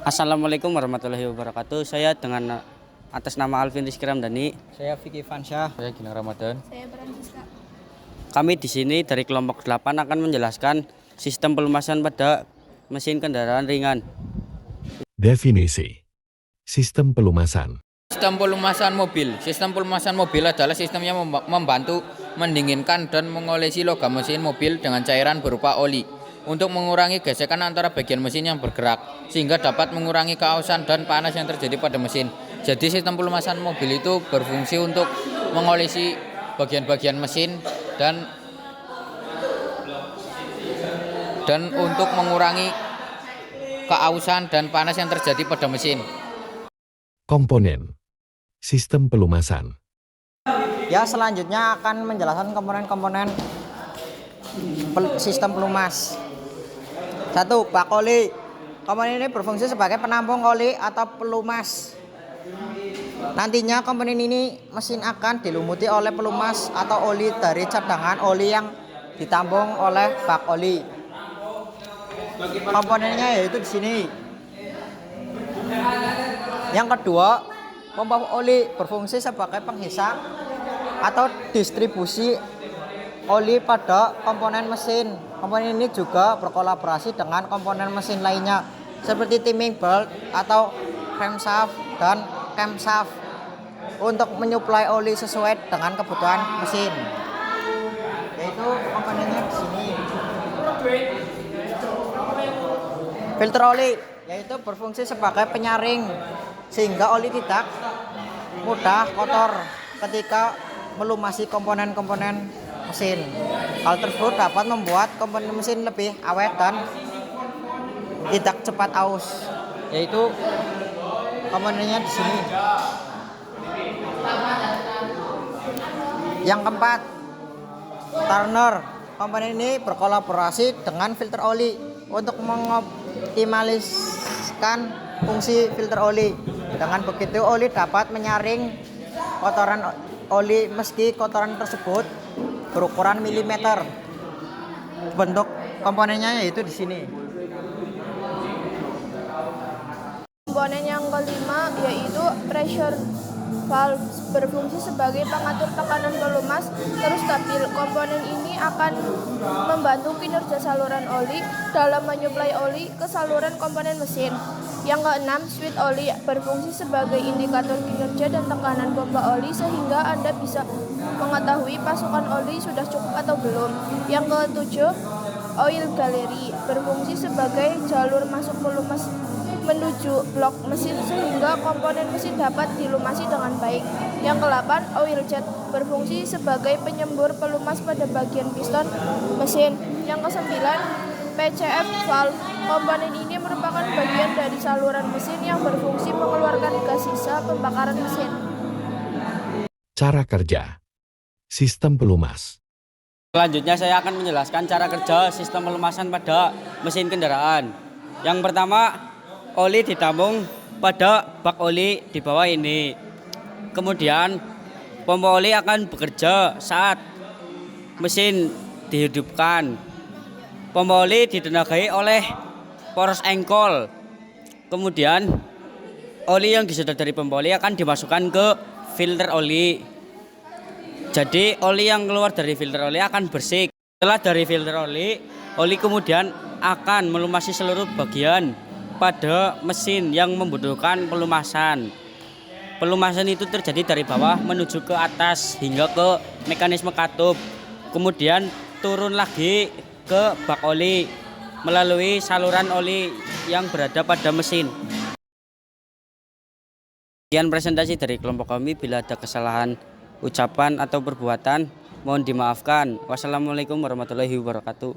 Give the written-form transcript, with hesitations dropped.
Assalamualaikum warahmatullahi wabarakatuh. Saya dengan atas nama Alvin Rizky Ramdhani. Saya Vicky Fansyah. Saya Gilang Ramadan. Saya Francisca. Kami di sini dari kelompok 8 akan menjelaskan sistem pelumasan pada mesin kendaraan ringan. Definisi sistem pelumasan. Sistem pelumasan mobil. Sistem pelumasan mobil adalah sistem yang membantu mendinginkan dan mengolesi logam mesin mobil dengan cairan berupa oli untuk mengurangi gesekan antara bagian mesin yang bergerak sehingga dapat mengurangi keausan dan panas yang terjadi pada mesin. Jadi sistem pelumasan mobil itu berfungsi untuk mengolesi bagian-bagian mesin dan untuk mengurangi keausan dan panas yang terjadi pada mesin. Komponen sistem pelumasan. Ya, selanjutnya akan menjelaskan komponen-komponen sistem pelumas. 1. Bak oli. Komponen ini berfungsi sebagai penampung oli atau pelumas. Nantinya komponen ini mesin akan dilumuti oleh pelumas atau oli dari cadangan oli yang ditampung oleh bak oli. Komponennya yaitu di sini. Yang kedua, pompa oli berfungsi sebagai penghisap atau distribusi oli pada komponen mesin. Komponen ini juga berkolaborasi dengan komponen mesin lainnya seperti timing belt atau crankshaft dan camshaft untuk menyuplai oli sesuai dengan kebutuhan mesin. Yaitu komponennya di sini. Filter oli yaitu berfungsi sebagai penyaring sehingga oli tidak mudah kotor ketika melumasi komponen-komponen mesin. Hal tersebut dapat membuat komponen mesin lebih awet dan tidak cepat aus. Yaitu komponennya di sini. Yang keempat, turner. Komponen ini berkolaborasi dengan filter oli untuk mengoptimalkan fungsi filter oli. Dengan begitu oli dapat menyaring kotoran oli meski kotoran tersebut berukuran milimeter. Bentuk komponennya yaitu di sini. Komponen yang kelima yaitu pressure valve, berfungsi sebagai pengatur tekanan pelumas terus stabil. Komponen ini akan membantu kinerja saluran oli dalam menyuplai oli ke saluran komponen mesin. Yang keenam, switch oli berfungsi sebagai indikator kinerja dan tekanan pompa oli sehingga Anda bisa mengetahui pasokan oli sudah cukup atau belum. Yang ketujuh, oil gallery berfungsi sebagai jalur masuk pelumas menuju blok mesin sehingga komponen mesin dapat dilumasi dengan baik. Yang kedelapan, oil jet berfungsi sebagai penyembur pelumas pada bagian piston mesin. Yang kesembilan, PCV valve. Komponen ini merupakan bagian dari saluran mesin yang berfungsi mengeluarkan gas sisa pembakaran mesin. Cara kerja sistem pelumas. Selanjutnya saya akan menjelaskan cara kerja sistem pelumasan pada mesin kendaraan. Yang pertama, oli ditampung pada bak oli di bawah ini. Kemudian pompa oli akan bekerja saat mesin dihidupkan. Pompa oli ditenagai oleh poros engkol. Kemudian oli yang disedot dari pompa oli akan dimasukkan ke filter oli. Jadi oli yang keluar dari filter oli akan bersih. Setelah dari filter oli kemudian akan melumasi seluruh bagian pada mesin yang membutuhkan pelumasan. Pelumasan itu terjadi dari bawah menuju ke atas hingga ke mekanisme katup. Kemudian turun lagi ke bak oli melalui saluran oli yang berada pada mesin. Sekian presentasi dari kelompok kami. Bila ada kesalahan ucapan atau perbuatan, mohon dimaafkan. Wassalamualaikum warahmatullahi wabarakatuh.